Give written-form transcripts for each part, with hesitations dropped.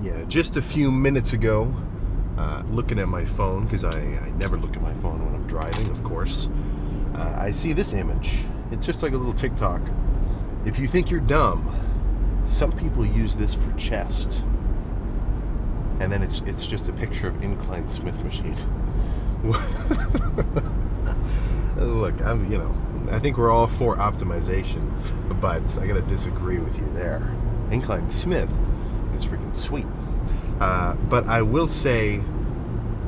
Yeah, just a few minutes ago, looking at my phone, because I never look at my phone when I'm driving, of course, I see this image. It's just like a little TikTok. If you think you're dumb, some people use this for chest. And then it's just a picture of inclined Smith machine. Look, I think we're all for optimization, but I gotta disagree with you there. Inclined Smith is freaking sweet. But I will say,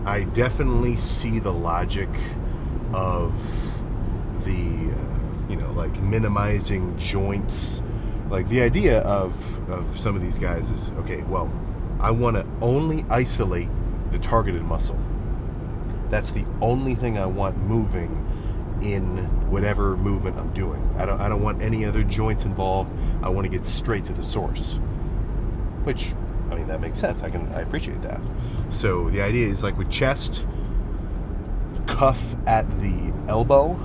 I definitely see the logic of the, like minimizing joints. Like the idea of some of these guys is, okay, well, I want to only isolate the targeted muscle. That's the only thing I want moving in whatever movement I'm doing. I don't want any other joints involved. I want to get straight to the source. Which, that makes sense. I appreciate that. So the idea is like with chest, cuff at the elbow,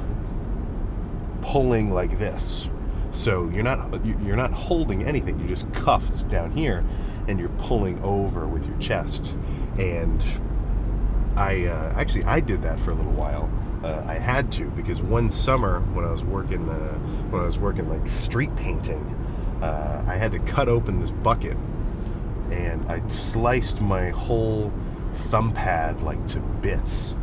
pulling like this. So you're not holding anything. You just cuffed down here, and you're pulling over with your chest. And I did that for a little while. I had to, because one summer when I was working like street painting, I had to cut open this bucket, and I sliced my whole thumb pad like to bits.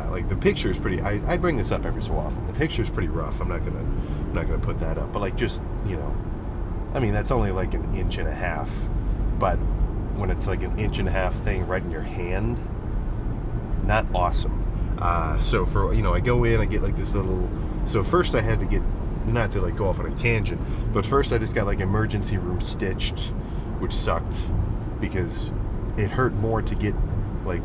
Like the picture is pretty. I bring this up every so often. The picture is pretty rough. I'm not gonna put that up. But like just that's only like 1.5 inches. But when it's like 1.5 inches thing right in your hand, not awesome. So for I go in, I get like this little. So first I had to get, not to like go off on a tangent, but first I just got like emergency room stitched, which sucked because it hurt more to get like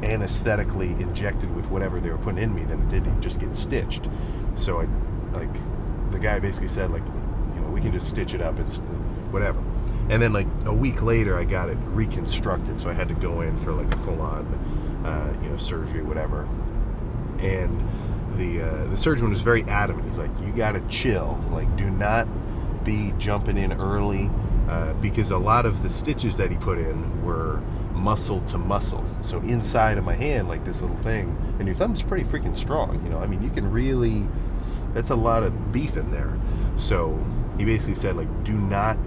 anesthetically injected with whatever they were putting in me than it did to just get stitched. So the guy basically said like, we can just stitch it up and whatever. And then like a week later I got it reconstructed, so I had to go in for like a full-on surgery, whatever. And the surgeon was very adamant. He's like, you gotta chill, like do not be jumping in early, because a lot of the stitches that he put in were muscle to muscle. So inside of my hand, like this little thing, and your thumb's pretty freaking strong, you can really, that's a lot of beef in there. So he basically said like, do not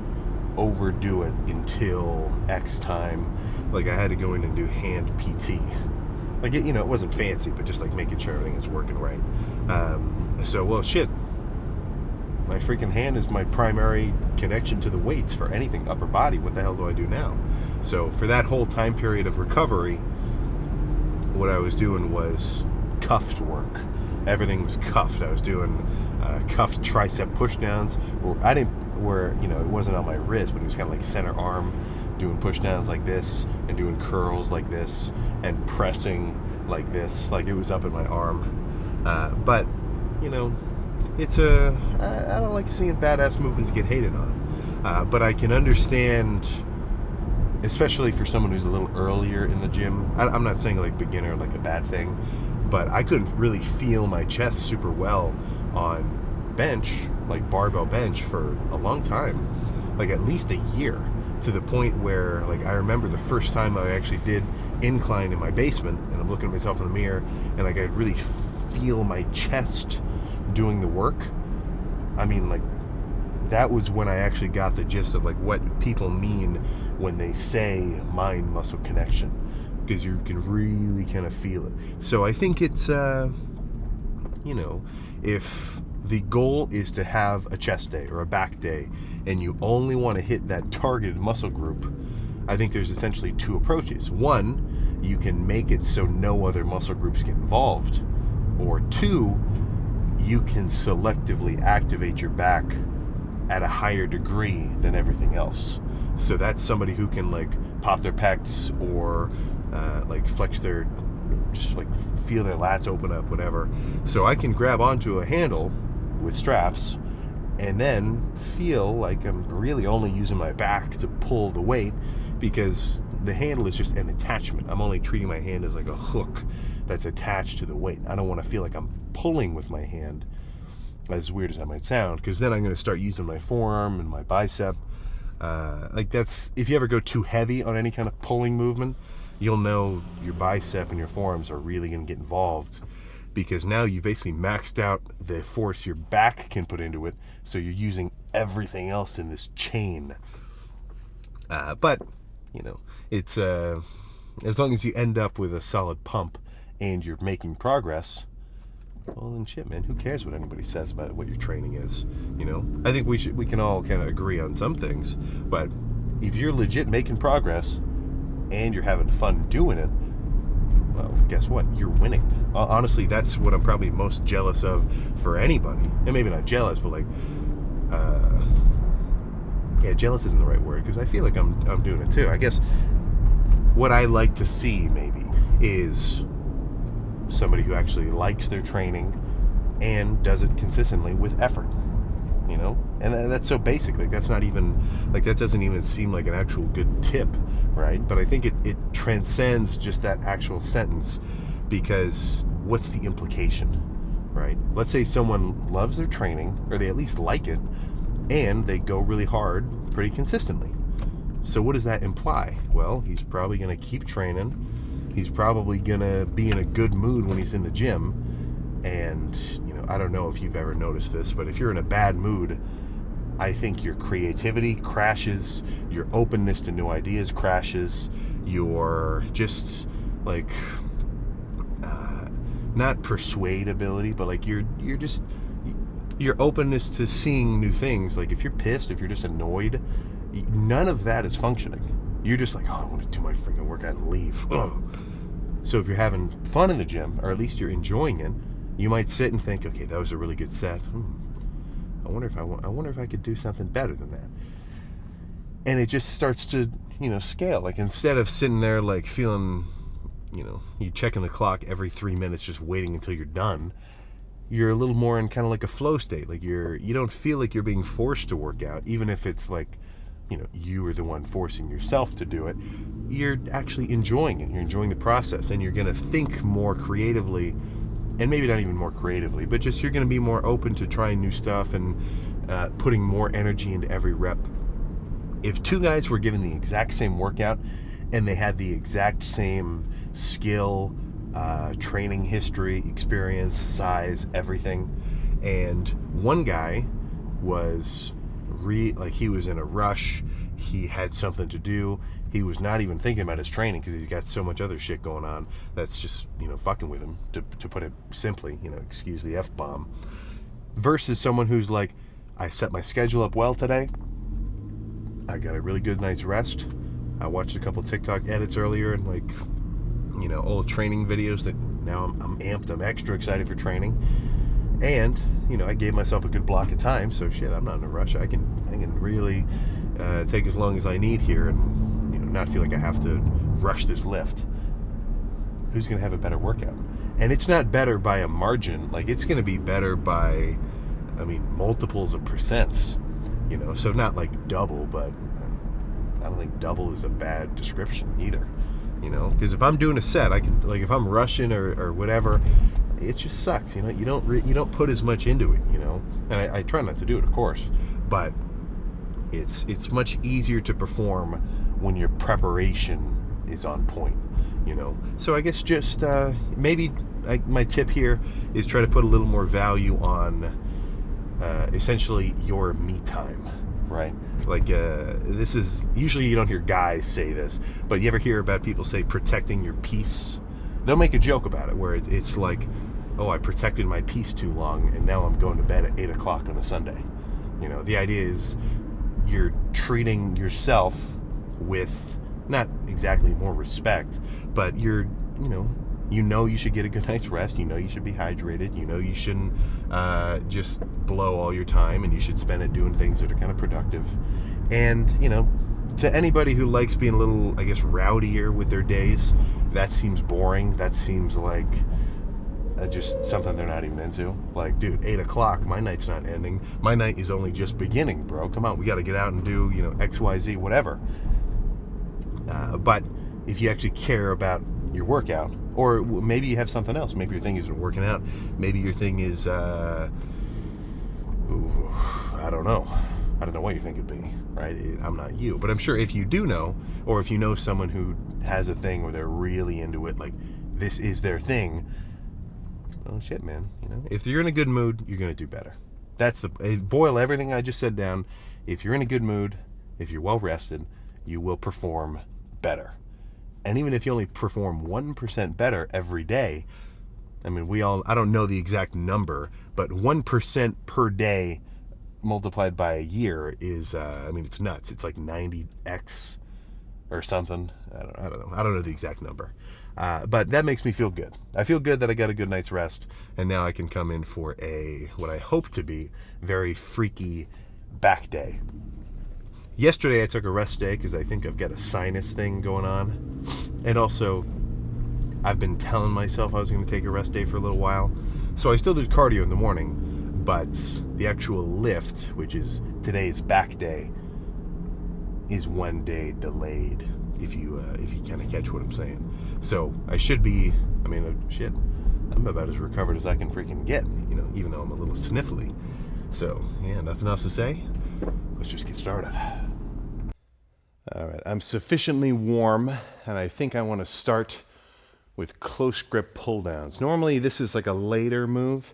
overdo it until X time. Like I had to go in and do hand PT. Like it wasn't fancy, but just like making sure everything is working right. So well shit, my freaking hand is my primary connection to the weights for anything upper body. What the hell do I do now? So for that whole time period of recovery, what I was doing was cuffed work. Everything was cuffed. I was doing cuffed tricep push downs, where it wasn't on my wrist, but it was kind of like center arm, doing push downs like this, and doing curls like this, and pressing like this, like it was up in my arm. But it's I don't like seeing badass movements get hated on. But I can understand, especially for someone who's a little earlier in the gym. I'm not saying like beginner, like a bad thing, but I couldn't really feel my chest super well on bench, like barbell bench, for a long time, like at least a year, to the point where like I remember the first time I actually did incline in my basement, and I'm looking at myself in the mirror, and like I really feel my chest doing the work. Like that was when I actually got the gist of like what people mean when they say mind muscle connection, because you can really kind of feel it. So I think it's if the goal is to have a chest day or a back day, and you only want to hit that targeted muscle group, I think there's essentially two approaches. One, you can make it so no other muscle groups get involved. Or two, you can selectively activate your back at a higher degree than everything else. So that's somebody who can like pop their pecs, or like flex their, just like feel their lats open up, whatever. So I can grab onto a handle with straps and then feel like I'm really only using my back to pull the weight, because the handle is just an attachment. I'm only treating my hand as like a hook that's attached to the weight. I don't want to feel like I'm pulling with my hand, as weird as that might sound, because then I'm going to start using my forearm and my bicep. Like that's, if you ever go too heavy on any kind of pulling movement, you'll know your bicep and your forearms are really going to get involved, because now you basically maxed out the force your back can put into it, so you're using everything else in this chain. But it's as long as you end up with a solid pump and you're making progress, well then shit, man, who cares what anybody says about what your training is? I think we can all kind of agree on some things, but if you're legit making progress and you're having fun doing it, well, guess what? You're winning. Honestly, that's what I'm probably most jealous of for anybody. And maybe not jealous, but like, yeah, jealous isn't the right word, because I feel like I'm doing it too. I guess what I like to see maybe is somebody who actually likes their training and does it consistently with effort. And that's so basic. Like that's not even, like that doesn't even seem like an actual good tip, right? But I think it transcends just that actual sentence, because what's the implication, right? Let's say someone loves their training, or they at least like it, and they go really hard pretty consistently. So what does that imply? Well, he's probably going to keep training. He's probably going to be in a good mood when he's in the gym. And, I don't know if you've ever noticed this, but if you're in a bad mood, I think your creativity crashes, your openness to new ideas crashes, your just like, not persuade ability, but like your openness to seeing new things. Like if you're pissed, if you're just annoyed, none of that is functioning. You're just like, oh, I want to do my freaking workout and leave. Ugh. So if you're having fun in the gym, or at least you're enjoying it, you might sit and think, okay, that was a really good set. I wonder if I could do something better than that. And it just starts to, scale. Like instead of sitting there like feeling, you checking the clock every 3 minutes, just waiting until you're done, you're a little more in kind of like a flow state. Like you don't feel like you're being forced to work out, even if it's like, you are the one forcing yourself to do it. You're actually enjoying it. You're enjoying the process, and you're going to think more creatively, and maybe not even more creatively, but just you're going to be more open to trying new stuff and putting more energy into every rep. If two guys were given the exact same workout and they had the exact same skill, training history, experience, size, everything, and one guy was like he was in a rush, he had something to do, he was not even thinking about his training because he's got so much other shit going on that's just fucking with him, to put it simply, excuse the F-bomb, versus someone who's like, I set my schedule up well today, I got a really good night's rest, I watched a couple TikTok edits earlier and like old training videos that now I'm amped, I'm extra excited for training, and I gave myself a good block of time, so shit, I'm not in a rush. I can really take as long as I need here, and not feel like I have to rush this lift. Who's gonna have a better workout? And it's not better by a margin. Like it's gonna be better by, multiples of percents. So not like double, but I don't think double is a bad description either. Because if I'm doing a set, I can, like if I'm rushing or whatever, it just sucks. You don't put as much into it. And I try not to do it, of course, but it's much easier to perform when your preparation is on point. So I guess just maybe my tip here is try to put a little more value on essentially your me time. Right? Like, this is, usually you don't hear guys say this, but you ever hear about people say protecting your peace? They'll make a joke about it where it's like, oh, I protected my peace too long and now I'm going to bed at 8 o'clock on a Sunday. The idea is you're treating yourself with not exactly more respect, but you're, you should get a good night's rest. You should be hydrated. You shouldn't just blow all your time, and you should spend it doing things that are kind of productive. And, to anybody who likes being a little, I guess, rowdier with their days, that seems boring. That seems like just something they're not even into. Like, dude, 8 o'clock, my night's not ending. My night is only just beginning, bro. Come on, we got to get out and do, X, Y, Z, whatever. But if you actually care about your workout, or maybe you have something else. Maybe your thing isn't working out. Maybe your thing is, I don't know. don't know what you think it'd be, right? I'm not you, but I'm sure if you do know, or if you know someone who has a thing where they're really into it, like this is their thing, oh shit, man, you know, if you're in a good mood, you're gonna do better. That's boil everything I just said down. If you're in a good mood, if you're well rested, you will perform better. And even if you only perform 1% better every day, I mean, I don't know the exact number, but 1% per day multiplied by a year is, I mean, it's nuts. It's like 90x or something. I don't know. I don't know the exact number. But that makes me feel good. I feel good that I got a good night's rest, and now I can come in for what I hope to be very freaky back day. Yesterday I took a rest day because I think I've got a sinus thing going on. And also, I've been telling myself I was going to take a rest day for a little while. So I still did cardio in the morning, but the actual lift, which is today's back day, is 1 day delayed, if you kind of catch what I'm saying. So I should be, I mean, shit, I'm about as recovered as I can freaking get, you know, even though I'm a little sniffly. So, yeah, nothing else to say. Let's just get started. All right, I'm sufficiently warm, and I think I want to start with close grip pull downs. Normally this is like a later move,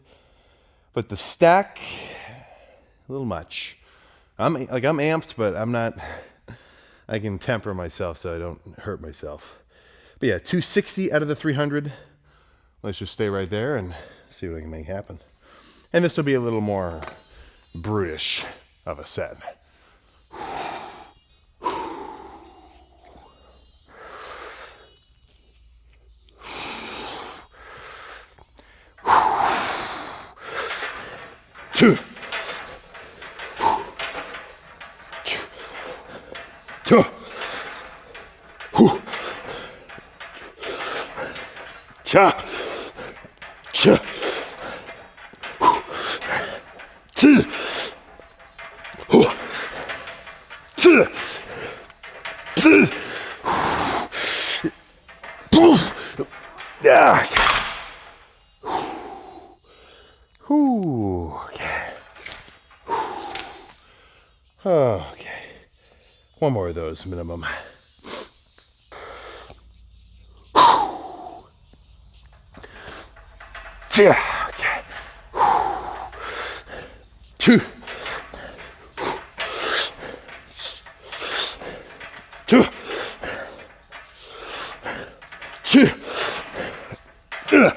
but the stack, a little much. I'm amped, but I'm not, I can temper myself so I don't hurt myself. But yeah, 260 out of the 300. Let's just stay right there and see what I can make happen. And this will be a little more brutish of a set. Two. Two. Cha. Cha. Two. Two. Two. Yeah. Okay. One more of those minimum. Okay. Two. Two. Two. Two.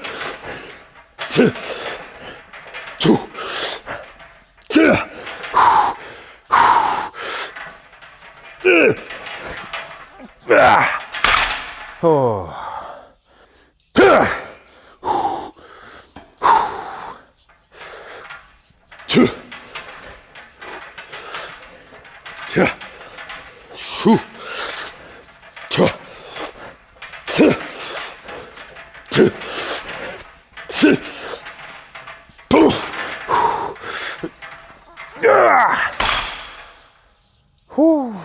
Two. Two. Oh. Two. Two. Two. Two. Two. Two. Two. Boom. Whew.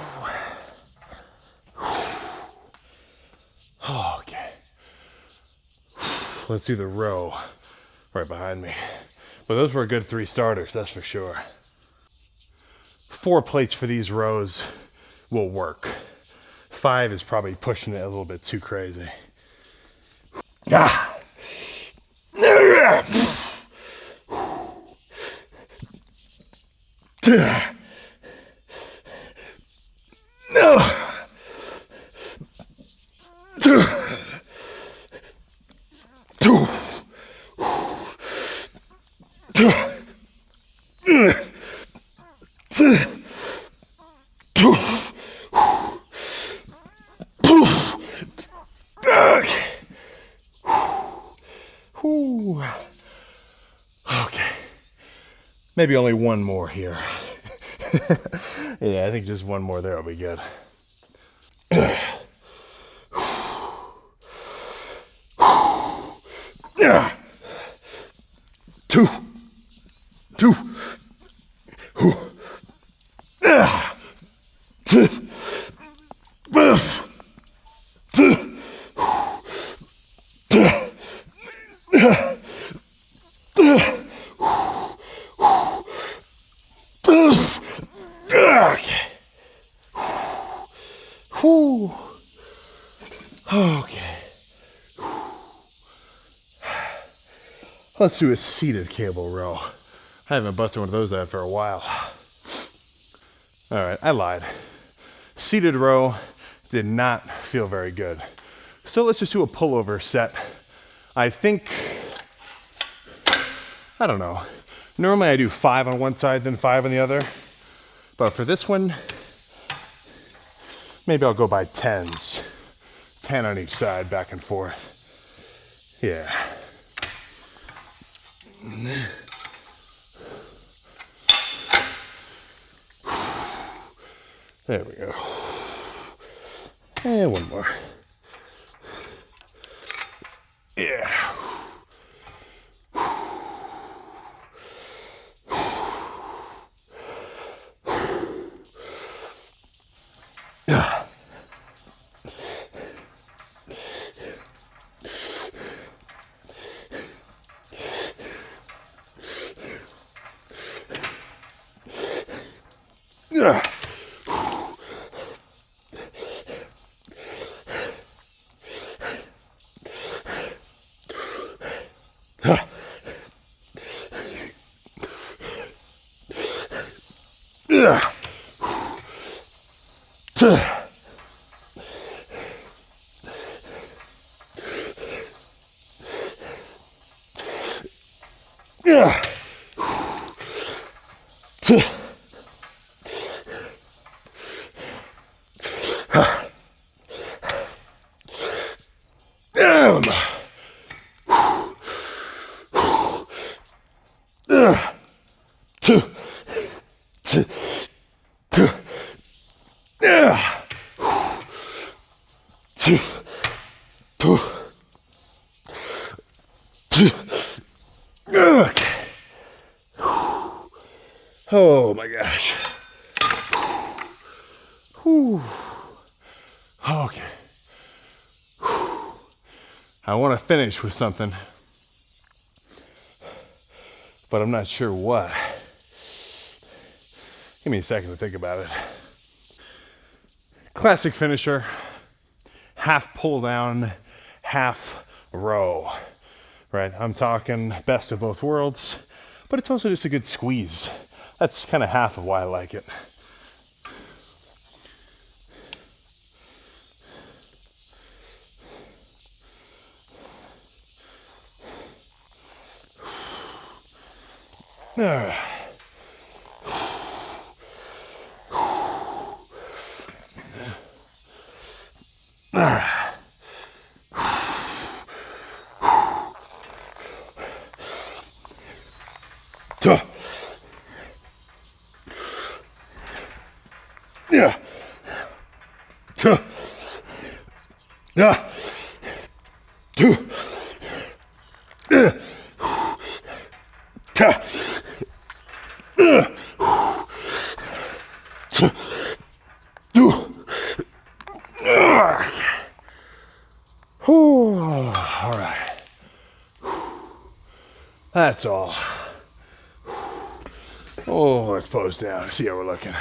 Okay. Let's do the row right behind me. But those were a good 3 starters, that's for sure. 4 plates for these rows will work. 5 is probably pushing it a little bit too crazy. Ah. Okay. Maybe only one more here. Yeah, I think just one more there will be good. Two. Two. Okay. Whew. Okay. Let's do a seated cable row. I haven't busted one of those out for a while. All right, I lied. Seated row did not feel very good. So let's just do a pullover set. I think, I don't know. Normally I do 5 on one side, then 5 on the other. But for this one, maybe I'll go by 10s. 10 on each side, back and forth. Yeah. There we go. And one more. Yeah. Oh my gosh. Whew. Okay. Whew. I want to finish with something, but I'm not sure what. Give me a second to think about it. Classic finisher, half pull down, half row, right? I'm talking best of both worlds, but it's also just a good squeeze. That's kind of half of why I like it. All right. All right. Yeah. Yeah. All right. That's all. Oh, let's pose down, see how we're looking.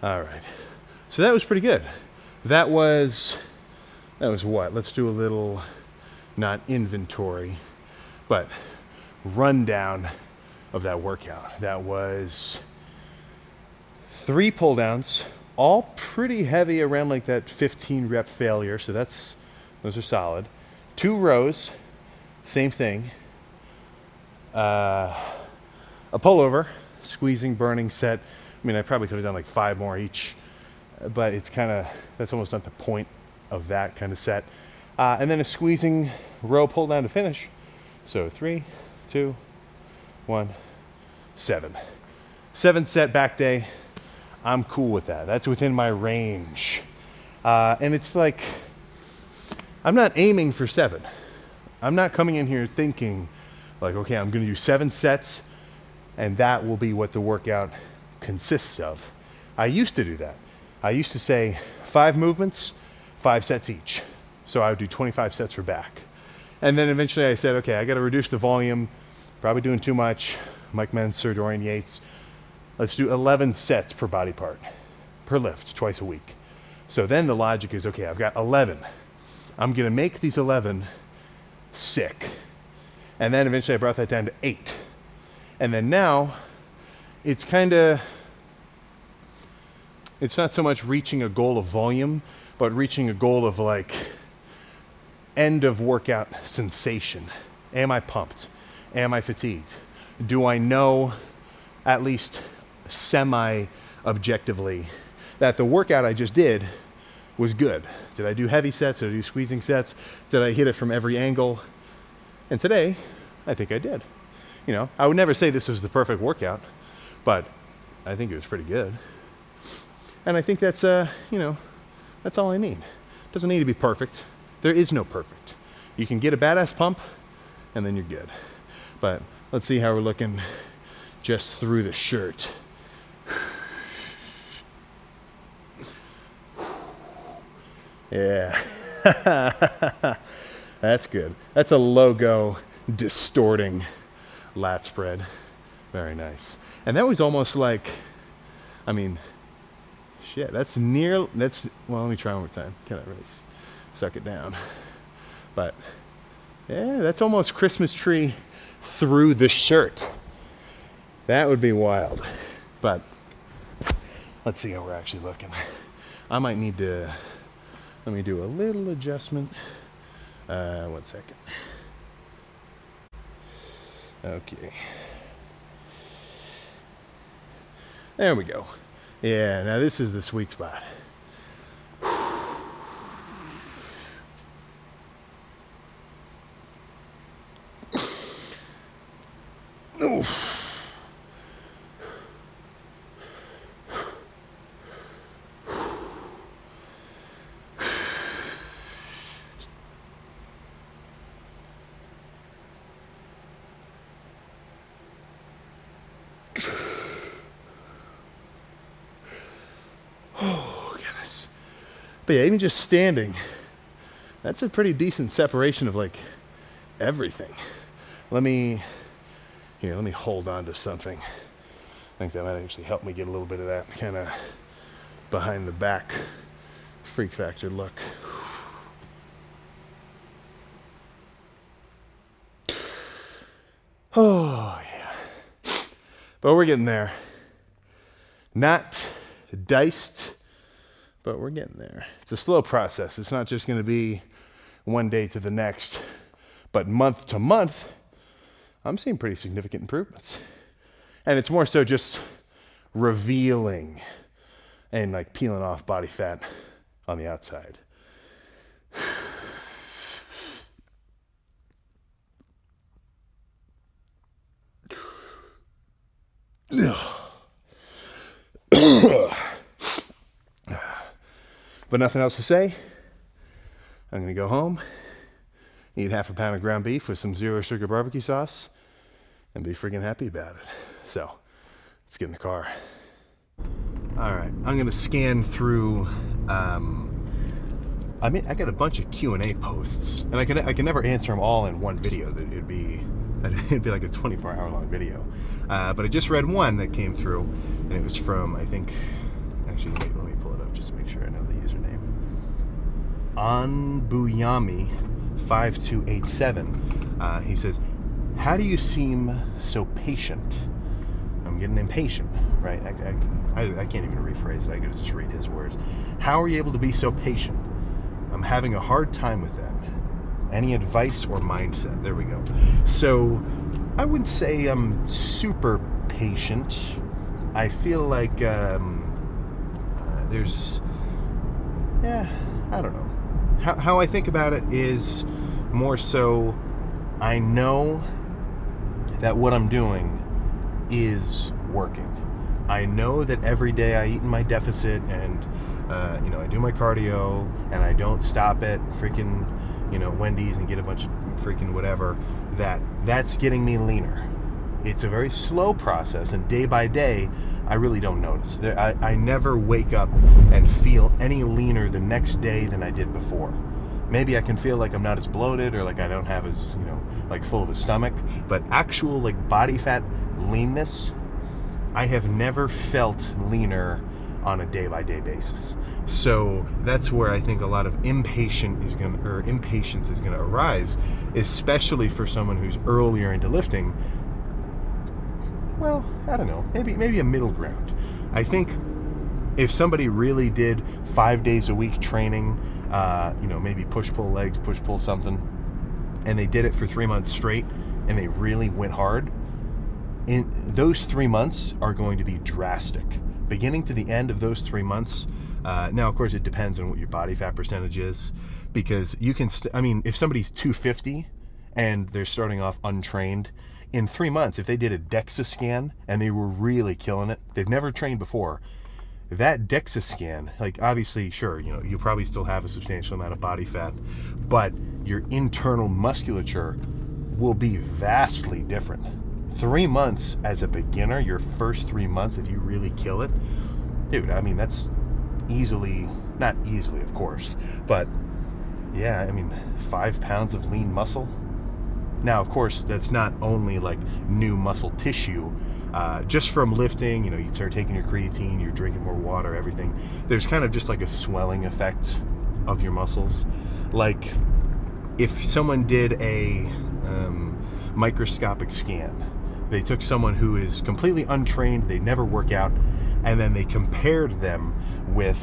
All right. So that was pretty good. That was what? Let's do a little, not inventory, but rundown of that workout. That was 3 pull downs, all pretty heavy, around like that 15 rep failure. So those are solid. 2 rows, same thing. A pullover, squeezing, burning set. I mean, I probably could have done like 5 more each, but that's almost not the point of that kind of set. And then a squeezing row pull down to finish. So 3, 2, 1, 7. 7 set back day. I'm cool with that. That's within my range. And it's like, I'm not aiming for 7. I'm not coming in here thinking like, okay, I'm gonna do 7 sets and that will be what the workout consists of. I used to do that. I used to say 5 movements, 5 sets each. So I would do 25 sets for back. And then eventually I said, okay, I got to reduce the volume, probably doing too much. Mike Mentzer, Dorian Yates, let's do 11 sets per body part, per lift, twice a week. So then the logic is, okay, I've got 11. I'm gonna make these 11 sick. And then eventually I brought that down to 8. And then now, it's not so much reaching a goal of volume, but reaching a goal of like end of workout sensation. Am I pumped? Am I fatigued? Do I know at least semi-objectively that the workout I just did was good? Did I do heavy sets? Did I do squeezing sets? Did I hit it from every angle? And today, I think I did. You know, I would never say this was the perfect workout, but I think it was pretty good. And I think that's, that's all I need. Doesn't need to be perfect. There is no perfect. You can get a badass pump, and then you're good. But let's see how we're looking just through the shirt. Yeah. That's good. That's a logo distorting lat spread. Very nice. And that was almost like, I mean, shit, well, let me try one more time. Can I really suck it down? But yeah, that's almost Christmas tree through the shirt. That would be wild. But let's see how we're actually looking. I might need to, let me do a little adjustment. 1 second. Okay. There we go. Yeah, now this is the sweet spot. Oof. Oh, goodness. But yeah, even just standing, that's a pretty decent separation of like everything. Let me hold on to something. I think that might actually help me get a little bit of that kind of behind the back freak factor look. Oh, yeah. But we're getting there. Not diced, but we're getting there. It's a slow process. It's not just going to be one day to the next, but month to month, I'm seeing pretty significant improvements. And it's more so just revealing and like peeling off body fat on the outside. But nothing else to say. I'm gonna go home, eat 1/2 pound of ground beef with some 0 sugar barbecue sauce, and be freaking happy about it. So let's get in the car. All right, I'm gonna scan through. I got a bunch of Q&A posts, and I can never answer them all in one video. It'd be like a 24-hour long video. But I just read one that came through, and it was from, I think, actually let me pull it up just to make sure I know the username. Anbuyami5287. He says, "How do you seem so patient?" I'm getting impatient, right? I can't even rephrase it. I gotta just read his words. "How are you able to be so patient? I'm having a hard time with that. Any advice or mindset?" There we go. So I wouldn't say I'm super patient. I feel like there's, I don't know. How I think about it is more so I know that what I'm doing is working. I know that every day I eat in my deficit and I do my cardio and I don't stop at freaking Wendy's and get a bunch of freaking whatever, that's getting me leaner. It's a very slow process, and day by day I really don't notice. I never wake up and feel any leaner the next day than I did before. Maybe I can feel like I'm not as bloated or like I don't have as, like full of a stomach, but actual like body fat leanness, I have never felt leaner on a day-by-day basis. So that's where I think a lot of impatience is going to arise, especially for someone who's earlier into lifting. Well, I don't know, maybe a middle ground. I think if somebody really did 5 days a week training, maybe push-pull legs, push-pull something, and they did it for 3 months straight, and they really went hard, in those 3 months are going to be drastic. Beginning to the end of those 3 months, now of course it depends on what your body fat percentage is, because you can, if somebody's 250 and they're starting off untrained, in 3 months, if they did a DEXA scan and they were really killing it, they've never trained before, that DEXA scan, like obviously, sure, you probably still have a substantial amount of body fat, but your internal musculature will be vastly different. 3 months as a beginner, your first 3 months, if you really kill it, dude, that's easily, not easily, of course, but yeah, 5 pounds of lean muscle. Now, of course, that's not only like new muscle tissue, just from lifting, you start taking your creatine, you're drinking more water, everything. There's kind of just like a swelling effect of your muscles. Like if someone did a microscopic scan, they took someone who is completely untrained, they never work out, and then they compared them with,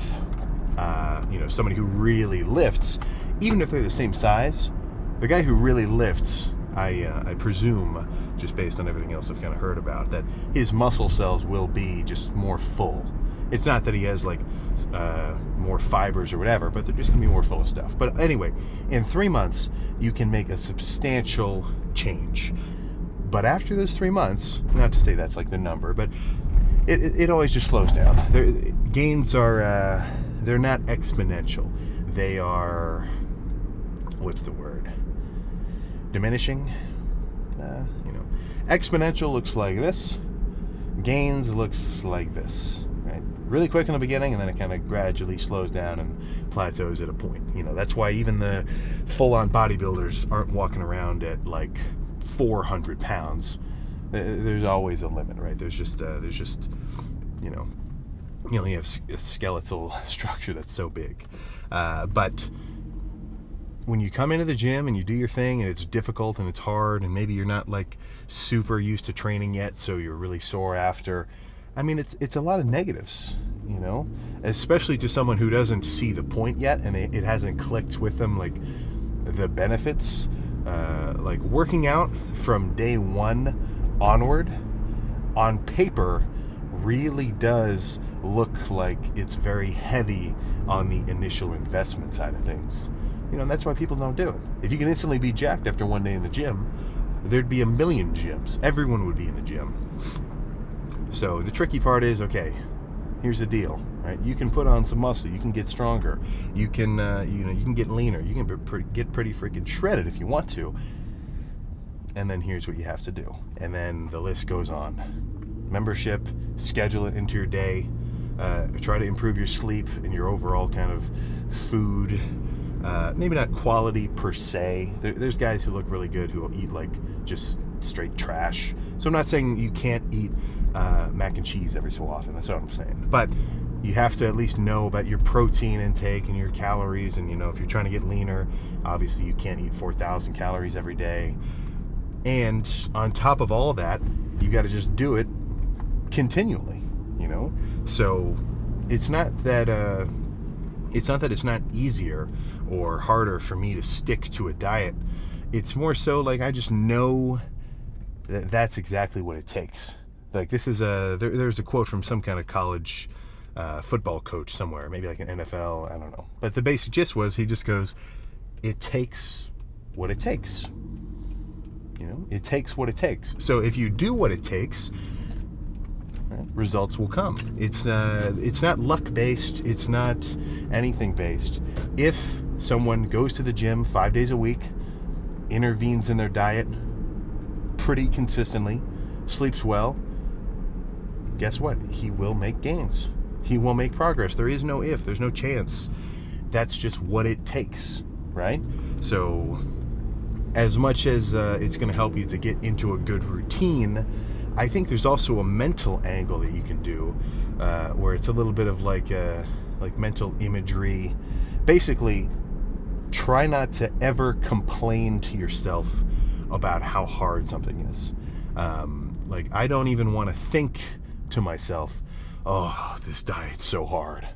somebody who really lifts. Even if they're the same size, the guy who really lifts, I presume, just based on everything else I've kind of heard about, that his muscle cells will be just more full. It's not that he has like more fibers or whatever, but they're just gonna be more full of stuff. But anyway, in 3 months, you can make a substantial change. But after those 3 months, not to say that's like the number, but it always just slows down. Gains are, they're not exponential. They are, what's the word? Diminishing. Exponential looks like this. Gains looks like this, right? Really quick in the beginning, and then it kind of gradually slows down and plateaus at a point. That's why even the full-on bodybuilders aren't walking around at like 400 pounds. There's always a limit, right? There's just you only have a skeletal structure that's so big. But when you come into the gym and you do your thing and it's difficult and it's hard and maybe you're not like super used to training yet, so you're really sore after, it's a lot of negatives, especially to someone who doesn't see the point yet and it hasn't clicked with them, like the benefits. Like working out from day one onward on paper really does look like it's very heavy on the initial investment side of things. And that's why people don't do it. If you can instantly be jacked after one day in the gym, there'd be a million gyms. Everyone would be in the gym. So the tricky part is, okay, here's the deal, right? You can put on some muscle, you can get stronger, you can, you can get leaner, you can get pretty freaking shredded if you want to. And then here's what you have to do. And then the list goes on. Membership, schedule it into your day, try to improve your sleep and your overall kind of food. Maybe not quality per se. There's guys who look really good who will eat like just straight trash. So I'm not saying you can't eat mac and cheese every so often. That's what I'm saying. But you have to at least know about your protein intake and your calories. And if you're trying to get leaner, obviously you can't eat 4,000 calories every day. And on top of all that, you got to just do it continually. So it's not that it's not easier or harder for me to stick to a diet. It's more so like I just know that that's exactly what it takes. Like this is there's a quote from some kind of college football coach somewhere, maybe like an NFL, I don't know. But the basic gist was, he just goes, it takes what it takes. It takes what it takes. So if you do what it takes, results will come. It's not luck based. It's not anything based. If someone goes to the gym 5 days a week, intervenes in their diet pretty consistently, sleeps well, guess what? He will make gains. He will make progress. There is no if. There's no chance. That's just what it takes, right? So as much as it's going to help you to get into a good routine, I think there's also a mental angle that you can do, where it's a little bit of like mental imagery. Basically, try not to ever complain to yourself about how hard something is. Like, I don't even want to think to myself, oh, this diet's so hard.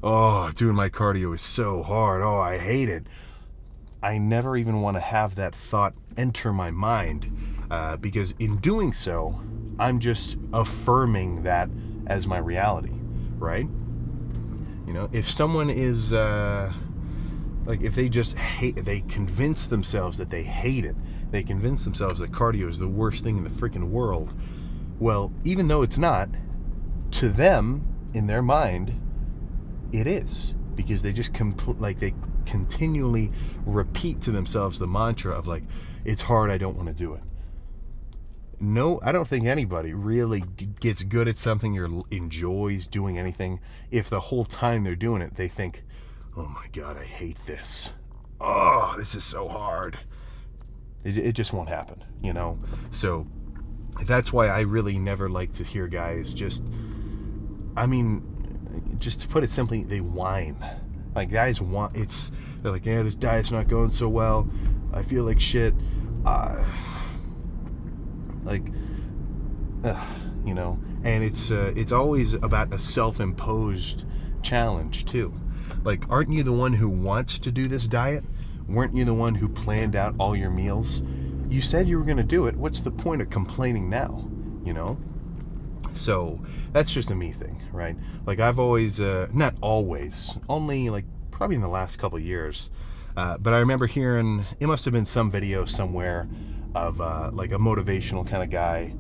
Oh, doing my cardio is so hard. Oh, I hate it. I never even want to have that thought enter my mind, because in doing so, I'm just affirming that as my reality, right? You know, if someone is, like, if they just hate, they convince themselves that they hate it, they convince themselves that cardio is the worst thing in the freaking world, well, even though it's not, to them, in their mind, it is, because they just they continually repeat to themselves the mantra of like, it's hard, I don't want to do it. No, I don't think anybody really gets good at something or enjoys doing anything if the whole time they're doing it they think, oh my God, I hate this. Oh, this is so hard. It just won't happen, you know? So that's why I really never like to hear guys just to put it simply, they whine. Like, guys they're like, yeah, this diet's not going so well. I feel like shit. You know, and it's always about a self-imposed challenge too. Like, aren't you the one who wants to do this diet? Weren't you the one who planned out all your meals? You said you were going to do it. What's the point of complaining now? You know? So that's just a me thing, right? Like, I've always, not always, only like probably in the last couple of years, but I remember hearing, it must have been some video somewhere of like a motivational kind of guy,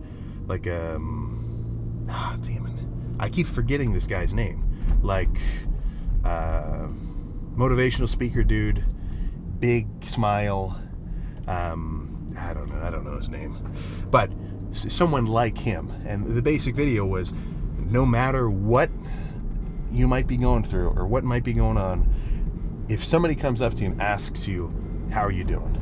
like damn it, I keep forgetting this guy's name, like motivational speaker dude, big smile, I don't know his name, but someone like him, and the basic video was, no matter what you might be going through or what might be going on, if somebody comes up to you and asks you, how are you doing?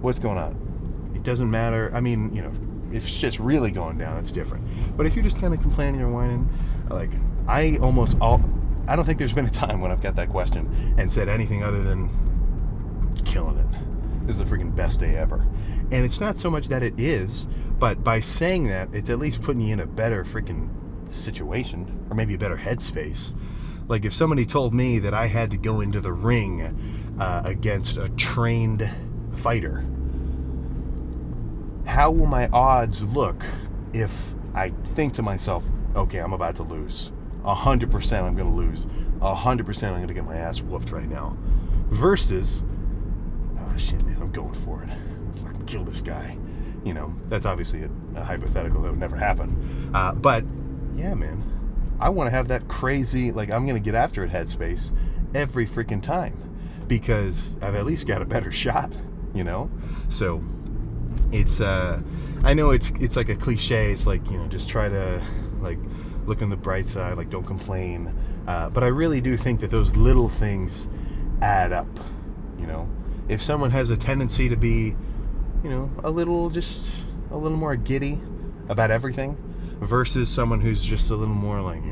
What's going on? It doesn't matter. I mean, you know, if shit's really going down, it's different. But if you're just kind of complaining or whining, like, I don't think there's been a time when I've got that question and said anything other than killing it. This is the freaking best day ever. And it's not so much that it is, but by saying that, it's at least putting you in a better freaking situation, or maybe a better headspace. Like, if somebody told me that I had to go into the ring against a trained fighter, how will my odds look if I think to myself, okay, I'm about to lose. 100% I'm going to lose. 100% I'm going to get my ass whooped right now. Versus, oh shit, man, I'm going for it. Fucking kill this guy. You know, that's obviously a hypothetical that would never happen. But, yeah, man, I want to have that crazy, like, I'm going to get after it headspace every freaking time, because I've at least got a better shot, you know? So, it's, I know it's like a cliche. It's like, you know, just try to, like, look on the bright side, like, don't complain. But I really do think that those little things add up, you know? If someone has a tendency to be, you know, a little more giddy about everything versus someone who's just a little more like,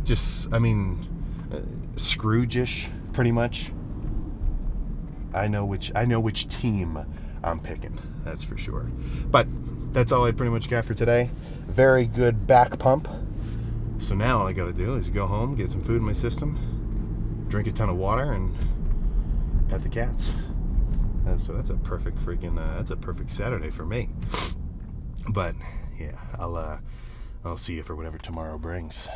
just, I mean, Scrooge-ish, pretty much. I know which team I'm picking, that's for sure. But that's all I pretty much got for today. Very good back pump. So now all I gotta do is go home, get some food in my system, drink a ton of water, and pet the cats. So that's a perfect that's a perfect Saturday for me. But yeah, I'll see you for whatever tomorrow brings.